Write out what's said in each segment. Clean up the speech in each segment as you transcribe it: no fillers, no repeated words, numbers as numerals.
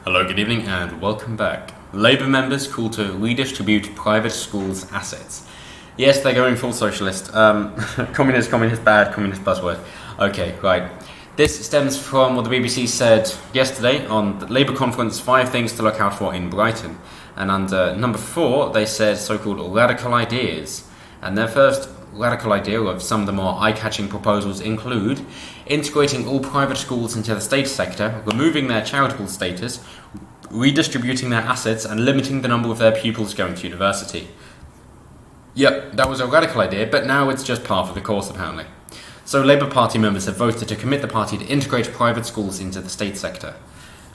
Hello, good evening, and welcome back. Labour members call to redistribute private schools' assets. Yes, they're going full socialist. Communist bad, communist buzzword. Okay, right. This stems from what the BBC said yesterday on the Labour conference, 5 things to look out for in Brighton. And under number 4, they said so-called radical ideas. And their first radical idea of some of the more eye-catching proposals include integrating all private schools into the state sector, removing their charitable status, redistributing their assets, and limiting the number of their pupils going to university. Yep, that was a radical idea, but now it's just par for the course apparently. So Labour Party members have voted to commit the party to integrate private schools into the state sector.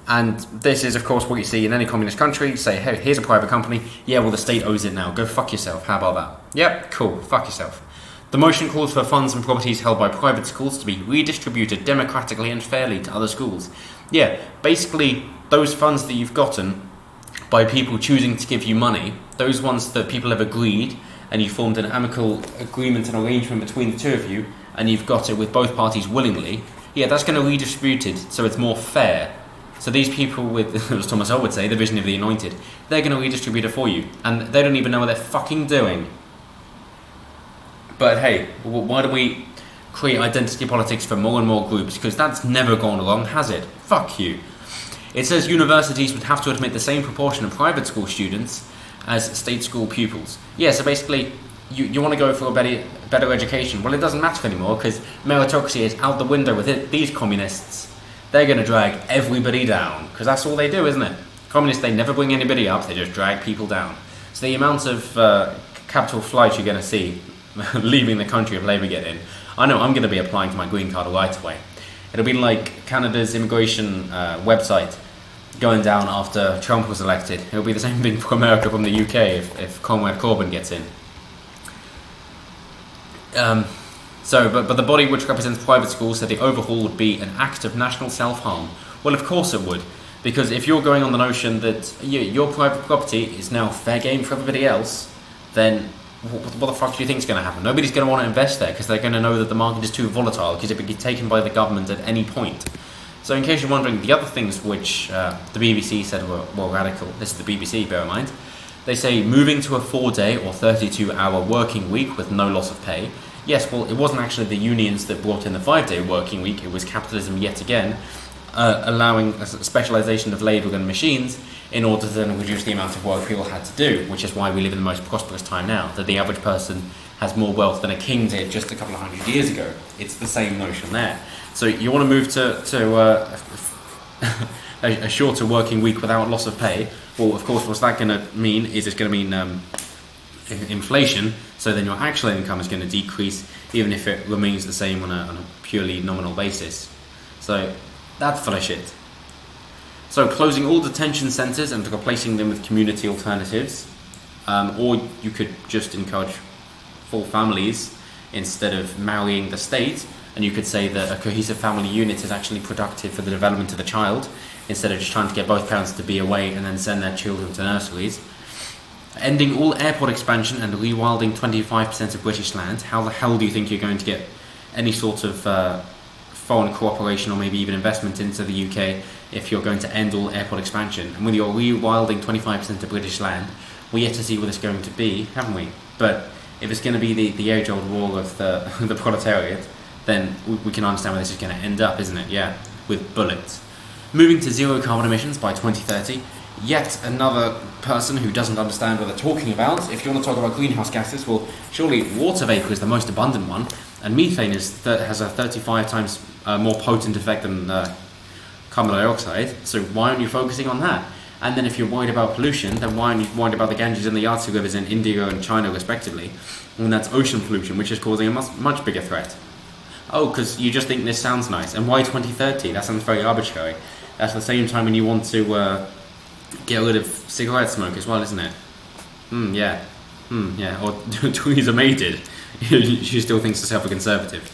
And this is, of course, what you see in any communist country. Say, hey, here's a private company. Yeah, well, the state owes it now. Go fuck yourself. How about that? Yep, cool. Fuck yourself. The motion calls for funds and properties held by private schools to be redistributed democratically and fairly to other schools. Yeah, basically, those funds that you've gotten by people choosing to give you money, those ones that people have agreed, and you formed an amicable agreement and arrangement between the two of you, and you've got it with both parties willingly, yeah, that's going to be redistributed so it's more fair. So these people with, as Thomas Sowell would say, the vision of the anointed, they're going to redistribute it for you, and they don't even know what they're fucking doing. But hey, why don't we create identity politics for more and more groups? Because that's never gone wrong, has it? Fuck you. It says universities would have to admit the same proportion of private school students as state school pupils. Yeah, so basically, you want to go for a better education. Well, it doesn't matter anymore, because meritocracy is out the window with it. These communists, they're going to drag everybody down, because that's all they do, isn't it? Communists, they never bring anybody up, they just drag people down. So the amount of capital flight you're going to see leaving the country if Labour get in, I know I'm going to be applying for my green card right away. It'll be like Canada's immigration website going down after Trump was elected. It'll be the same thing for America from the UK if Comrade Corbyn gets in. But the body which represents private schools said the overhaul would be an act of national self-harm. Well, of course it would, because if you're going on the notion that your private property is now fair game for everybody else, then what the fuck do you think is going to happen? Nobody's going to want to invest there because they're going to know that the market is too volatile because it could be taken by the government at any point. So in case you're wondering, the other things which the BBC said were radical, this is the BBC, bear in mind, they say moving to a 4-day or 32-hour working week with no loss of pay. Yes, well, it wasn't actually the unions that brought in the 5-day working week, it was capitalism yet again, allowing a specialisation of labour and machines in order to then reduce the amount of work people had to do, which is why we live in the most prosperous time now, that the average person has more wealth than a king did just a couple of hundred years ago. It's the same notion there. So you want to move to a shorter working week without loss of pay. Well, of course, what's that going to mean is it's going to mean inflation, so then your actual income is going to decrease, even if it remains the same on a purely nominal basis. So that's full of shit. So closing all detention centres and replacing them with community alternatives, or you could just encourage full families instead of marrying the state, and you could say that a cohesive family unit is actually productive for the development of the child, instead of just trying to get both parents to be away and then send their children to nurseries. Ending all airport expansion and rewilding 25% of British land. How the hell do you think you're going to get any sort of foreign cooperation or maybe even investment into the UK if you're going to end all airport expansion? And with your rewilding 25% of British land, we're yet to see what it's going to be, haven't we? But if it's going to be the age-old war of the proletariat, then we can understand where this is going to end up, isn't it? Yeah, with bullets. Moving to zero carbon emissions by 2030. Yet another person who doesn't understand what they're talking about. If you want to talk about greenhouse gases, well, surely water vapour is the most abundant one, and methane has a 35 times more potent effect than carbon dioxide, so why aren't you focusing on that? And then if you're worried about pollution, then why aren't you worried about the Ganges and the Yangtze rivers in India and China respectively? And that's ocean pollution, which is causing a much bigger threat. Oh, because you just think this sounds nice. And why 2030? That sounds very arbitrary. That's the same time when you want to get rid of cigarette smoke as well, isn't it? Yeah. Or Theresa May did. She still thinks herself a conservative.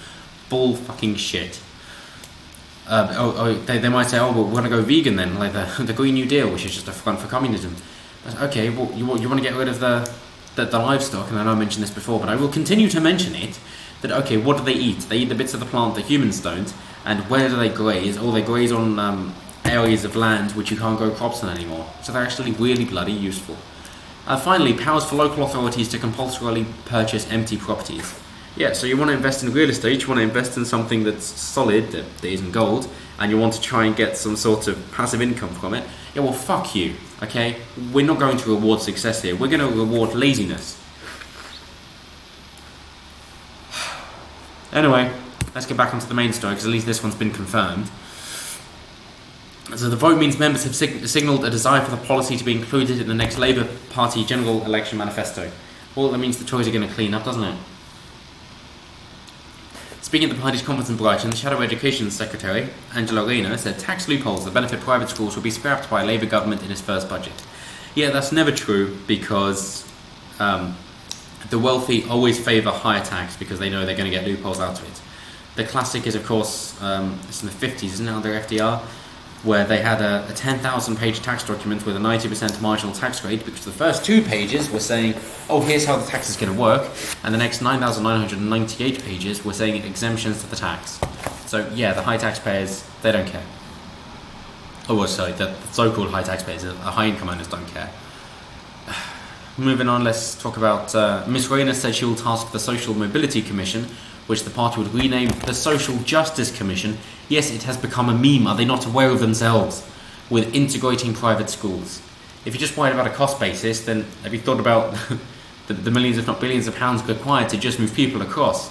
Bull fucking shit. They might say, oh, well, we're going to go vegan then, like the Green New Deal, which is just a front for communism. Okay, well, you want to get rid of the livestock, and I know I mentioned this before, but I will continue to mention it, that, okay, what do they eat? They eat the bits of the plant that humans don't, and where do they graze? Oh, they graze on areas of land which you can't grow crops on anymore. So they're actually really bloody useful. Finally, powers for local authorities to compulsorily purchase empty properties. Yeah, so you want to invest in real estate, you want to invest in something that's solid, that isn't gold, and you want to try and get some sort of passive income from it. Yeah, well, fuck you, okay? We're not going to reward success here. We're going to reward laziness. Anyway, let's get back onto the main story, because at least this one's been confirmed. So the vote means members have signalled a desire for the policy to be included in the next Labour Party general election manifesto. Well, that means the Tories are going to clean up, doesn't it? Speaking at the party's conference in Brighton, the Shadow Education Secretary, Angela Rayner, said tax loopholes that benefit private schools will be scrapped by a Labour government in its first budget. Yeah, that's never true, because the wealthy always favour higher tax because they know they're going to get loopholes out of it. The classic is, of course, it's in the 50s, isn't it, under FDR, where they had a 10,000-page tax document with a 90% marginal tax rate, because the first 2 pages were saying, oh, here's how the tax is going to work, and the next 9,998 pages were saying exemptions to the tax. So, yeah, the high taxpayers, they don't care. Oh, well, sorry, the so-called high taxpayers, the high-income earners don't care. Moving on, let's talk about... Ms. Rayner said she will task the Social Mobility Commission, which the party would rename the Social Justice Commission. Yes, it has become a meme. Are they not aware of themselves? With integrating private schools. If you're just worried about a cost basis, then have you thought about the millions, if not billions of pounds required to just move people across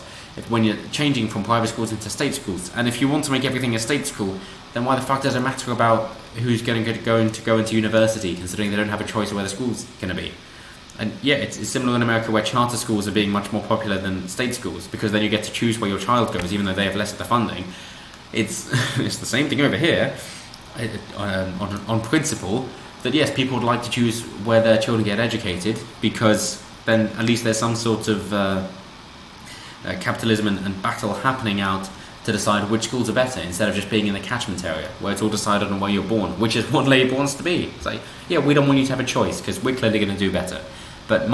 when you're changing from private schools into state schools? And if you want to make everything a state school, then why the fuck does it matter about who's going to go into university, considering they don't have a choice of where the school's going to be? And yeah, it's similar in America, where charter schools are being much more popular than state schools, because then you get to choose where your child goes, even though they have less of the funding. It's it's the same thing over here, on principle, that yes, people would like to choose where their children get educated, because then at least there's some sort of capitalism and battle happening out to decide which schools are better, instead of just being in the catchment area, where it's all decided on where you're born, which is what Labour wants to be. It's like, yeah, we don't want you to have a choice, because we're clearly going to do better. But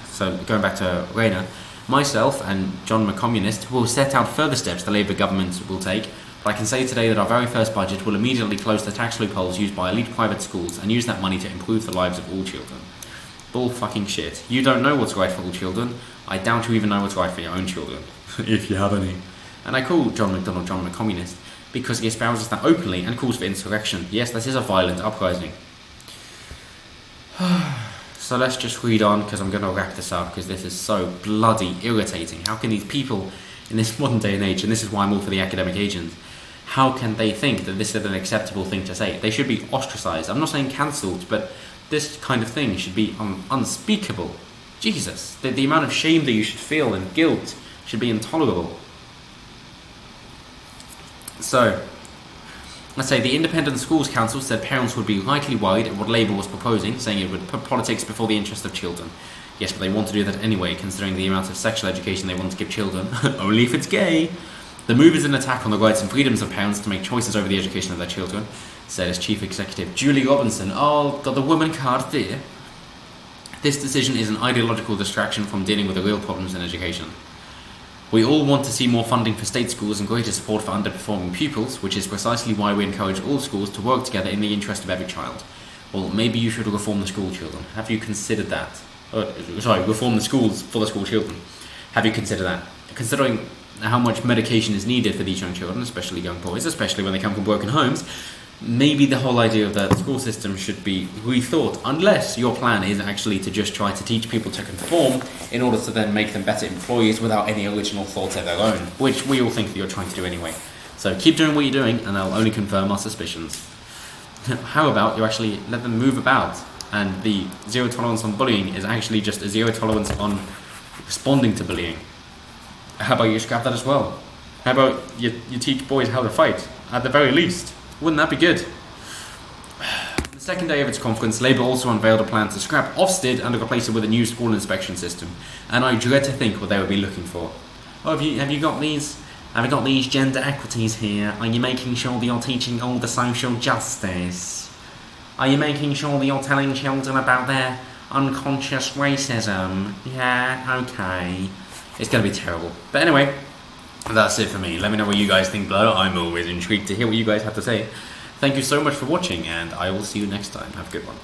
so going back to Rayner, myself and John McCommunist will set out further steps the Labour government will take, but I can say today that our very first budget will immediately close the tax loopholes used by elite private schools and use that money to improve the lives of all children. Bull fucking shit. You don't know what's right for all children. I doubt you even know what's right for your own children. If you have any. And I call John McDonnell John McCommunist because he espouses that openly and calls for insurrection. Yes, this is a violent uprising. So let's just read on, because I'm going to wrap this up, because this is so bloody irritating. How can these people in this modern day and age, and this is why I'm all for the academic agents, how can they think that this is an acceptable thing to say? They should be ostracised. I'm not saying cancelled, but this kind of thing should be unspeakable. Jesus, the amount of shame that you should feel and guilt should be intolerable. So, let's say the Independent Schools Council said parents would be rightly worried at what Labour was proposing, saying it would put politics before the interest of children. Yes, but they want to do that anyway, considering the amount of sexual education they want to give children, only if it's gay. The move is an attack on the rights and freedoms of parents to make choices over the education of their children, said as Chief Executive Julie Robinson. Oh, got the woman card there. This decision is an ideological distraction from dealing with the real problems in education. We all want to see more funding for state schools and greater support for underperforming pupils, which is precisely why we encourage all schools to work together in the interest of every child. Well, maybe you should reform the school children. Have you considered that? Reform the schools for the school children. Have you considered that? Considering how much medication is needed for these young children, especially young boys, especially when they come from broken homes, maybe the whole idea of the school system should be rethought, unless your plan is actually to just try to teach people to conform in order to then make them better employees without any original thoughts of their own, which we all think that you're trying to do anyway. So keep doing what you're doing, and I'll only confirm our suspicions. How about you actually let them move about, and the zero tolerance on bullying is actually just a zero tolerance on responding to bullying? How about you scrap that as well? How about you teach boys how to fight, at the very least? Wouldn't that be good? The second day of its conference, Labour also unveiled a plan to scrap Ofsted and replace it with a new school inspection system. And I dread to think what they would be looking for. Oh, have you got these? Have you got these gender equities here? Are you making sure that you're teaching all the social justice? Are you making sure that you're telling children about their unconscious racism? Yeah, okay. It's going to be terrible. But anyway, that's it for me. Let me know what you guys think below. I'm always intrigued to hear what you guys have to say. Thank you so much for watching, and I will see you next time. Have a good one.